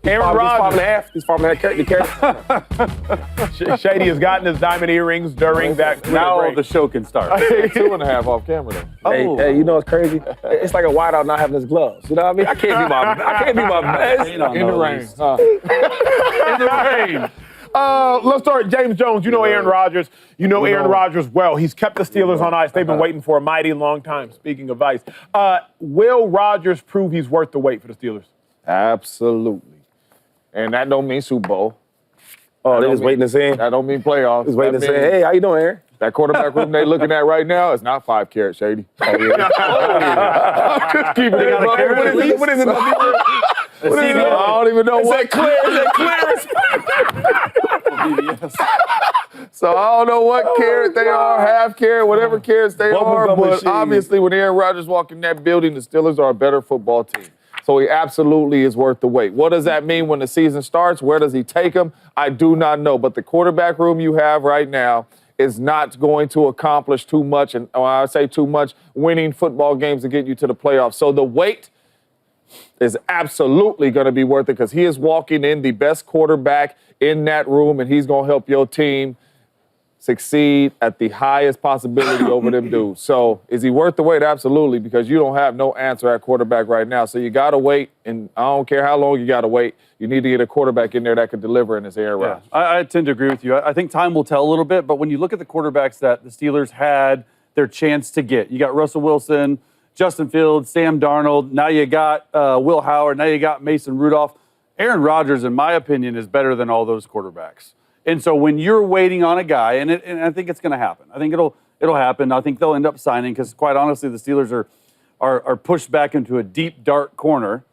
Aaron Rodgers. He's 5.5. Shady has gotten his diamond earrings during that. Now the show can start. 2.5 off camera though. Hey, you know what's crazy? It's like a wideout not having his gloves. You know what I mean? I can't be my best. In the rain. In the rain. Let's start. James Jones, you know Aaron Rodgers. You know Aaron Rodgers well. He's kept the Steelers on ice. They've been waiting for a mighty long time, speaking of ice. Will Rodgers prove he's worth the wait for the Steelers? Absolutely. And that don't mean Super Bowl. Oh, they just waiting to see. That don't mean playoffs. Just waiting to say, hey, how you doing, Aaron? That quarterback room they looking at right now is not 5 carats, Shady. Just keep it. What is it? I don't even know what. Is that clearance? So I don't know what carat they are, half carat, whatever carats they are. But obviously, when Aaron Rodgers walk in that building, the Steelers are a better football team. So he absolutely is worth the wait. What does that mean when the season starts? Where does he take him? I do not know. But the quarterback room you have right now is not going to accomplish too much. And when I say too much, winning football games to get you to the playoffs. So the wait is absolutely going to be worth it because he is walking in the best quarterback in that room, and he's going to help your team succeed at the highest possibility over them dudes. So is he worth the wait? Absolutely, because you don't have no answer at quarterback right now. So you got to wait, and I don't care how long you got to wait. You need to get a quarterback in there that can deliver in this Aaron Rodgers. I tend to agree with you. I think time will tell a little bit, but when you look at the quarterbacks that the Steelers had their chance to get, you got Russell Wilson, Justin Fields, Sam Darnold, now you got Will Howard, now you got Mason Rudolph. Aaron Rodgers, in my opinion, is better than all those quarterbacks. And so when you're waiting on a guy, and I think it's going to happen. I think it'll happen. I think they'll end up signing because, quite honestly, the Steelers are pushed back into a deep, dark corner,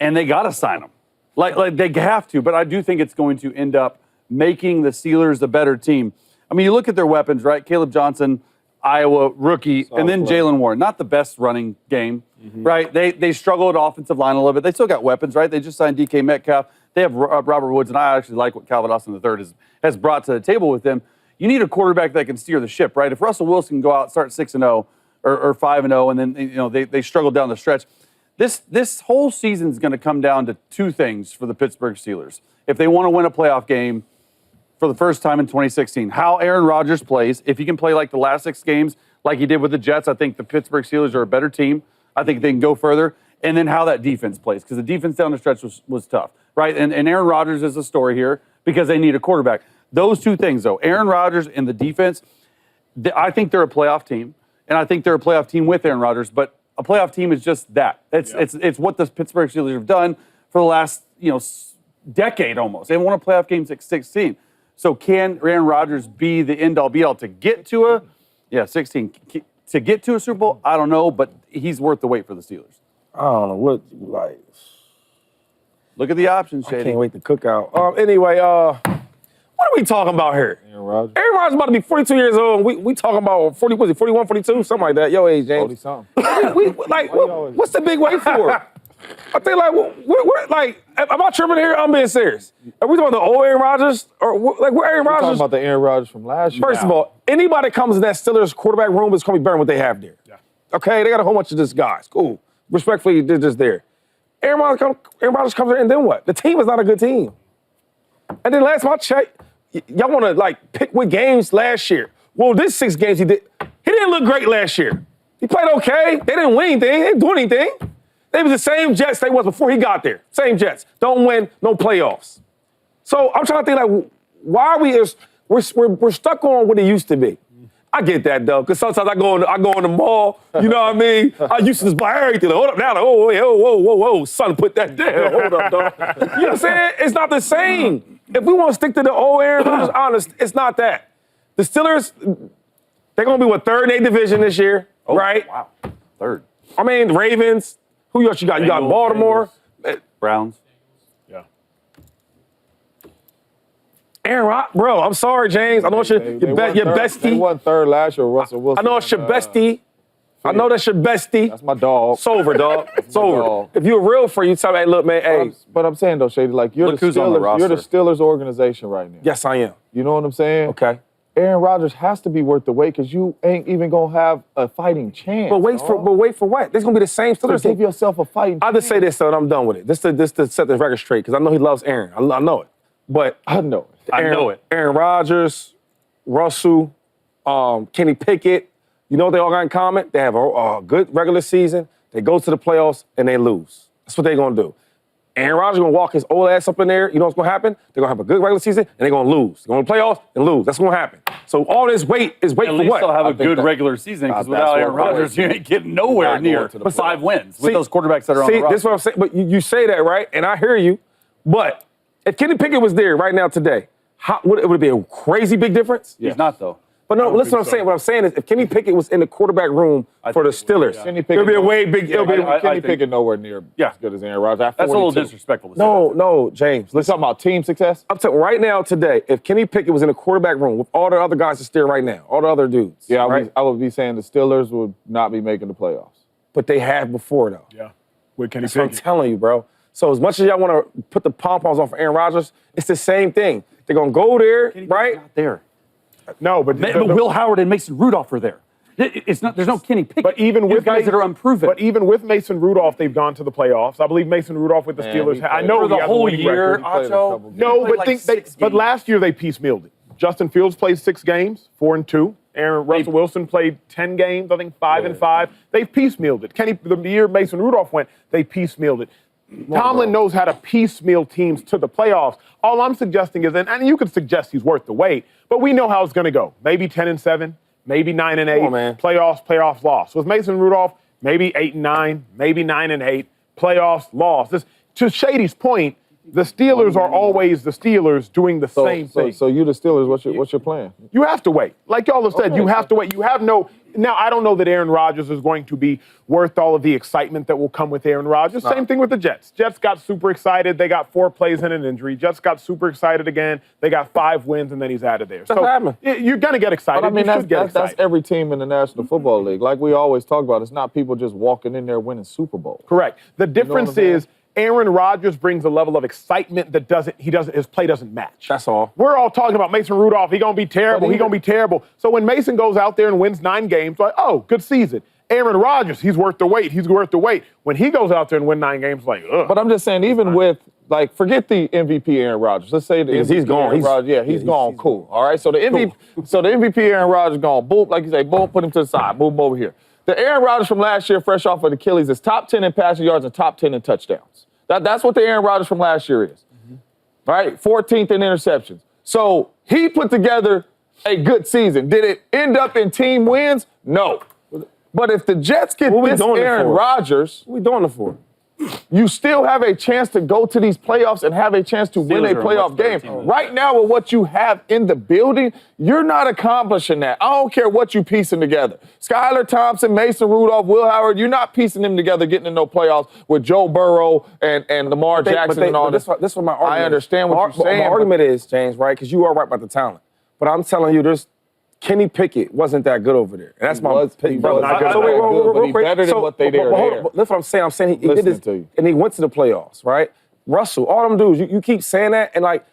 and they got to sign them. Like they have to, but I do think it's going to end up making the Steelers a better team. I mean, you look at their weapons, right? Caleb Johnson, Iowa rookie, and then Jalen Warren. Not the best running game, right? They struggled offensive line a little bit. They still got weapons, right? They just signed DK Metcalf. They have Robert Woods, and I actually like what Calvin Austin III has brought to the table with them. You need a quarterback that can steer the ship, right? If Russell Wilson can go out, start 6-0 or 5-0, and then they struggle down the stretch, this whole season is going to come down to two things for the Pittsburgh Steelers. If they want to win a playoff game for the first time in 2016, how Aaron Rodgers plays. If he can play like the last 6 games, like he did with the Jets, I think the Pittsburgh Steelers are a better team. I think they can go further. And then how that defense plays, because the defense down the stretch was tough, right? And Aaron Rodgers is the story here because they need a quarterback. Those two things, though, Aaron Rodgers and the defense, I think they're a playoff team, and I think they're a playoff team with Aaron Rodgers, but a playoff team is just that. It's what the Pittsburgh Steelers have done for the last decade almost. They won a playoff game 16. So can Aaron Rodgers be the end-all, be-all to get to 16. To get to a Super Bowl, I don't know, but he's worth the wait for the Steelers. I don't know Look at the options, Shady. I can't wait to cook out. Anyway, what are we talking about here? Aaron Rodgers. Aaron Rodgers about to be 42 years old. We talking about 40, was it 41, 42, something like that. Your age, James. 40-something. What's the big wait for? I think am I tripping here? I'm being serious. Are we talking about the old Aaron Rodgers or where Aaron Rodgers? Talking about the Aaron Rodgers from last year. First of all, anybody that comes in that Steelers quarterback room is going to be better than what they have there. Yeah. Okay, they got a whole bunch of just guys. Cool. Respectfully, they're just there. Aaron Rodgers comes in, and then what? The team is not a good team. And then last time I checked, y'all want to pick what games last year. Well, this 6 games he didn't look great last year. He played okay. They didn't win anything. They didn't do anything. They was the same Jets they was before he got there. Same Jets. Don't win, no playoffs. So I'm trying to think why are we're stuck on what it used to be. I get that though, because sometimes I go in the mall, you know what I mean? I used to just buy everything. Hold up now, whoa, son, put that down. Hold up, dog. You know what I'm saying? It's not the same. If we want to stick to the old Aaron Rodgers, honest, it's not that. The Steelers, they're gonna be third in their division this year, right? Wow, third. I mean, the Ravens. Who else you got? You got Baltimore, Browns. Yeah. Aaron Rodgers, bro. I'm sorry, James. I know it's your bestie. They won third last year with Russell Wilson. I know it's your bestie. I know that's your bestie. That's my dog. It's over, dog. It's over. Dog. If you're real for you, tell me, hey, look, man, hey. But I'm saying though, Shady, you're Look the who's on the Steelers. You're the roster. Steelers organization right now. Yes, I am. You know what I'm saying? Okay. Aaron Rodgers has to be worth the wait because you ain't even gonna have a fighting chance. But wait for what? There's gonna be the same So Steelers. give yourself a fighting I'll just say this, so and I'm done with it. This to set this record straight, because I know he loves Aaron. I know it. But I know it. I know it. Aaron Rodgers, Russell, Kenny Pickett, you know what they all got in common? They have a good regular season, they go to the playoffs, and they lose. That's what they're gonna do. Aaron Rodgers gonna walk his old ass up in there. You know what's gonna happen? They're gonna have a good regular season, and they're gonna lose. They're gonna play playoffs and lose. That's what's gonna happen. So all this wait is wait At for least what? they'll have a I think good that- regular season because That's without what Aaron we're going Rodgers, to. you ain't getting nowhere Not near going to the 5 playoffs. wins with those quarterbacks that are on the See, roster. this is what I'm saying. But you say that, right? And I hear you. But if Kenny Pickett was there right now today, would it be a crazy big difference? He's not, though. But no, listen what I'm so. saying. What I'm saying is if Kenny Pickett was in the quarterback room for the Steelers, Kenny it would be a Pickett- way big. It'll be I Kenny think- Pickett nowhere near as good as Aaron Rodgers. At That's a little 42. disrespectful to say. no, James. Let's talk Listen, about team success. I'm telling right now today, if Kenny Pickett was in the quarterback room with all the other guys that's there right now, all the other dudes, Yeah, right? I would be saying the Steelers would not be making the playoffs. But they have before though. Yeah. With Kenny That's what I'm Pickett. telling you, bro. So as much as y'all want to put the pom-poms on for Aaron Rodgers, it's the same thing. They're gonna go there, right? Not there. No, but But Will Howard and Mason Rudolph are there. It's not. There's no Kenny Pickett. But even You with guys that are unproven. But even with Mason Rudolph, they've gone to the playoffs. I believe Mason Rudolph with the Man, Steelers. he I played know for the he has a whole winning year, record. played a Acho. couple games. No, played but like 6 but games. last year they piecemealed it. Justin Fields played 6 games, 4-2. Russell Wilson played 10 games, I think 5-5. They've piecemealed it. The year Mason Rudolph went, they piecemealed it. Tomlin knows how to piecemeal teams to the playoffs. All I'm suggesting is, and you could suggest he's worth the wait, but we know how it's going to go. Maybe 10-7, maybe 9-8. Come on, man. Playoffs loss. With Mason Rudolph, maybe 8-9, maybe 9-8. Playoffs loss. To Shady's point, the Steelers are always the Steelers doing the same thing. So you the Steelers, what's your plan? You have to wait. Like y'all have said, you have to wait. You have no. Now, I don't know that Aaron Rodgers is going to be worth all of the excitement that will come with Aaron Rodgers. Same thing with the Jets. Jets got super excited. They got 4 plays and an injury. Jets got super excited again. They got 5 wins, and then he's out of there. So happening. you're going to get excited. But I mean, you should get that's excited. every team in the National Football League. Like we always talk about, it's not people just walking in there winning Super Bowl. Correct. The what difference I'm saying? is Aaron Rodgers brings a level of excitement that his play doesn't match. That's all. We're all talking about Mason Rudolph. He's going to be terrible. But He's going to be terrible. So when Mason goes out there and wins 9 games, like, oh, good season. Aaron Rodgers, he's worth the wait. He's worth the wait. When he goes out there and wins 9 games, like, ugh. But I'm just saying, even with, like, forget the MVP Aaron Rodgers. Let's say the Because MVP he's gone. Aaron He's- Rodgers, yeah, he's gone. Cool. All right. So the MVP Aaron Rodgers gone. Boom, like you say, boom, put him to the side. Boom, over here. The Aaron Rodgers from last year, fresh off of Achilles, is top 10 in passing yards and top 10 in touchdowns. That's what the Aaron Rodgers from last year is. All right, 14th in interceptions. So he put together a good season. Did it end up in team wins? No. But if the Jets get What we this doing it Aaron for? Rodgers, What we doing it for? you still have a chance to go to these playoffs and have a chance to win a Steelers are a playoff much better game. team than Right now, with what you have in the building, you're not accomplishing that. I don't care what you piecing together. Skylar Thompson, Mason Rudolph, Will Howard, you're not piecing them together, getting in no playoffs with Joe Burrow and Lamar Jackson and all this. This is what my argument I understand what is. you're saying. My argument is, James, right? Because you are right about the talent. But I'm telling you, Kenny Pickett wasn't that good over there. And that's my He brother. was not So that wait, good, but he quick. better than what they did hold on, there. that's what I'm saying. I'm saying he did Listening this, to you. and he went to the playoffs, right? Russell, all them dudes, you keep saying that, and like,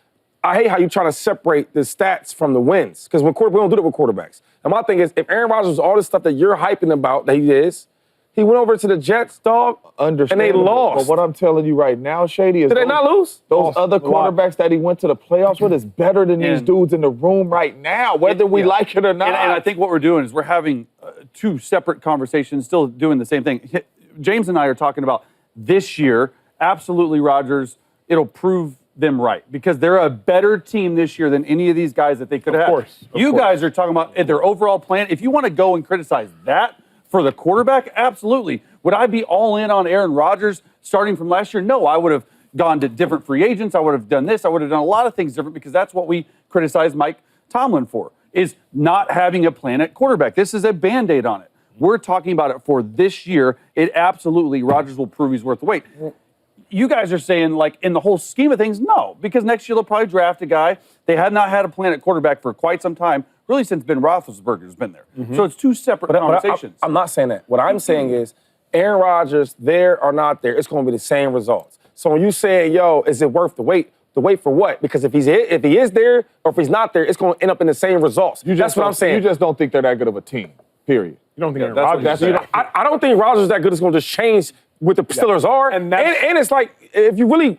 I hate how you trying to separate the stats from the wins. Because we don't do that with quarterbacks. And my thing is, if Aaron Rodgers was all this stuff that you're hyping about that he is, he went over to the Jets, dog, and they Understandable. lost. But what I'm telling you right now, Shady, is Did they not lose? those other a lot. quarterbacks that he went to the playoffs with is better than these And- dudes in the room right now, whether we like it or not. And I think what we're doing is we're having 2 separate conversations, still doing the same thing. James and I are talking about this year, absolutely Rodgers, it'll prove them right because they're a better team this year than any of these guys that they could have. course, of You course. guys are talking about their overall plan. If you want to go and criticize that for the quarterback, absolutely. Would I be all in on Aaron Rodgers starting from last year? No, I would have gone to different free agents. I would have done this. I would have done a lot of things different because that's what we criticize Mike Tomlin for, is not having a plan at quarterback. This is a Band-Aid on it. We're talking about it for this year. It absolutely, Rodgers will prove he's worth the wait. You guys are saying, like, in the whole scheme of things, no, because next year they'll probably draft a guy. They have not had a plan at quarterback for quite some time, really since Ben Roethlisberger's been there. So it's 2 separate conversations. I'm not saying that. What I'm saying is, Aaron Rodgers, there or not there, it's going to be the same results. So when you say, yo, is it worth the wait? The wait for what? Because if he is there or if he's not there, it's going to end up in the same results. That's what I'm saying. You just don't think they're that good of a team, period. You don't think Aaron Rodgers Rodgers? I don't think Rodgers is that good. It's going to just change what the Steelers are. And it's like, if you really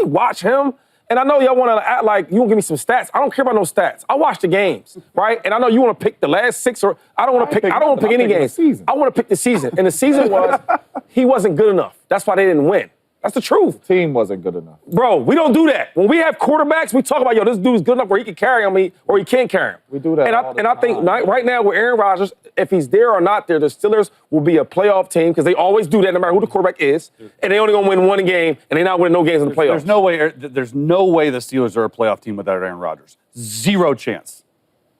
watch him, and I know y'all want to act like you want to give me some stats. I don't care about no stats. I watch the games, right? And I know you want to pick the last 6 or I don't want to pick any games. I want to pick the season. And the season was he wasn't good enough. That's why they didn't win. That's the truth. The team wasn't good enough. Bro, we don't do that. When we have quarterbacks, we talk about, yo, this dude's good enough where he can carry on me or he can't carry him. We do that all the time. I think right now with Aaron Rodgers, if he's there or not there, the Steelers will be a playoff team because they always do that no matter who the quarterback is. And they only going to win one game and they're not winning no games in the playoffs. There's no way the Steelers are a playoff team without Aaron Rodgers. Zero chance.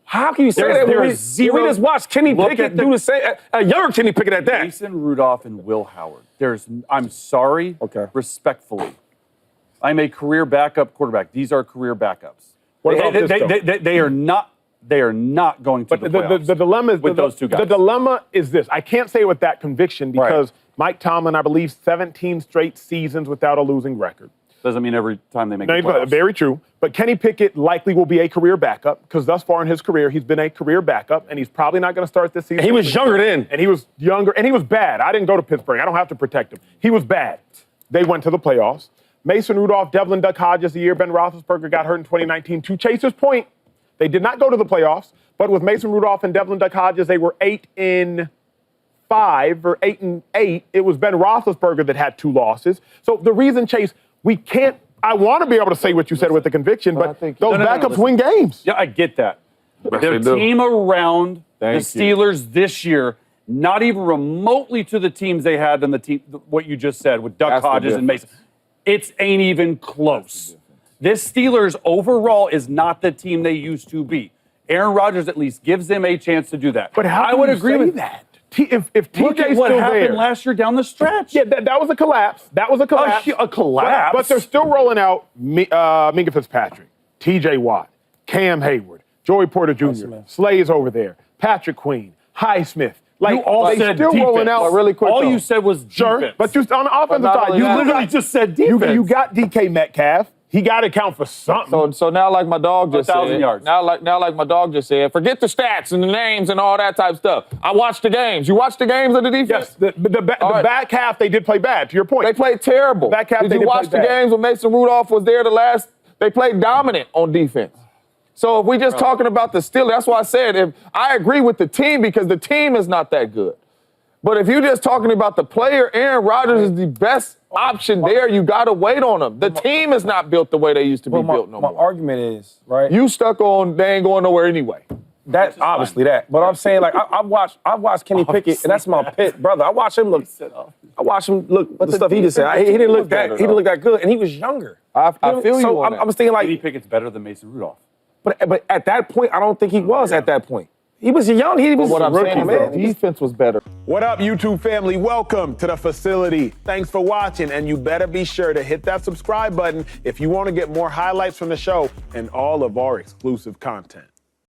How can you say that when we just watched Kenny Pickett do the same, a younger Kenny Pickett at that? Mason Rudolph and Will Howard. I'm sorry, respectfully. I'm a career backup quarterback. These are career backups. They are not going to the playoffs. The dilemma is with those two guys. The dilemma is this. I can't say with that conviction because Mike Tomlin, I believe, 17 straight seasons without a losing record. Doesn't mean every time they make the playoffs. Very true. But Kenny Pickett likely will be a career backup because thus far in his career, he's been a career backup, and he's probably not going to start this season. And he was younger then. And he was younger, and he was bad. I didn't go to Pittsburgh. I don't have to protect him. He was bad. They went to the playoffs. Mason Rudolph, Devlin Duck Hodges the year Ben Roethlisberger got hurt in 2019. To Chase's point, they did not go to the playoffs, but with Mason Rudolph and Devlin Duck Hodges, they were 8-5 or 8-8. It was Ben Roethlisberger that had 2 losses. So the reason, Chase, we can't, I want to be able to say what you said with the conviction, but those backups win games. Yeah, I get that. Their team around the Steelers this year, not even remotely to the teams they had in the team, what you just said with Duck Hodges and Mason. It ain't even close. This Steelers overall is not the team they used to be. Aaron Rodgers at least gives them a chance to do that. But how I would agree with that? If look at what happened last year down the stretch. Yeah, that was a collapse. That was a collapse. A collapse. But they're still rolling out Minka Fitzpatrick, T.J. Watt, Cam Hayward, Joey Porter Jr., Slay's over there, Patrick Queen, Highsmith. You all said still defense. Rolling out really quick. All you said was defense. Sure, but you on the offensive side, you literally just said defense. You got DK Metcalf. He got to count for something. So now, like my dog just said, 1,000 yards. Now, like my dog just said, forget the stats and the names and all that type of stuff. I watched the games. You watched the games of the defense? Yes. The back half they did play bad. To your point, they played terrible. Back half did you watch the games when Mason Rudolph was there? They played dominant on defense. So if we just talking about the Steelers, that's why I said if I agree with the team because the team is not that good. But if you're just talking about the player, Aaron Rodgers is the best option there. You got to wait on him. The team is not built the way they used to be built no more. My argument is, right? You stuck on they ain't going nowhere anyway. That's obviously that. But I'm saying, like, I've watched Kenny Pickett, and that's my pit brother. I watched him look. I watched him look. The stuff he just said. He didn't look that. He didn't look that good, and he was younger. I feel you. So on I'm thinking like Kenny Pickett's better than Mason Rudolph. But at that point, I don't think he was at that point. He was young. He was what I'm rookie, saying, man. The defense was better. What up, YouTube family? Welcome to the facility. Thanks for watching, and you better be sure to hit that subscribe button if you want to get more highlights from the show and all of our exclusive content.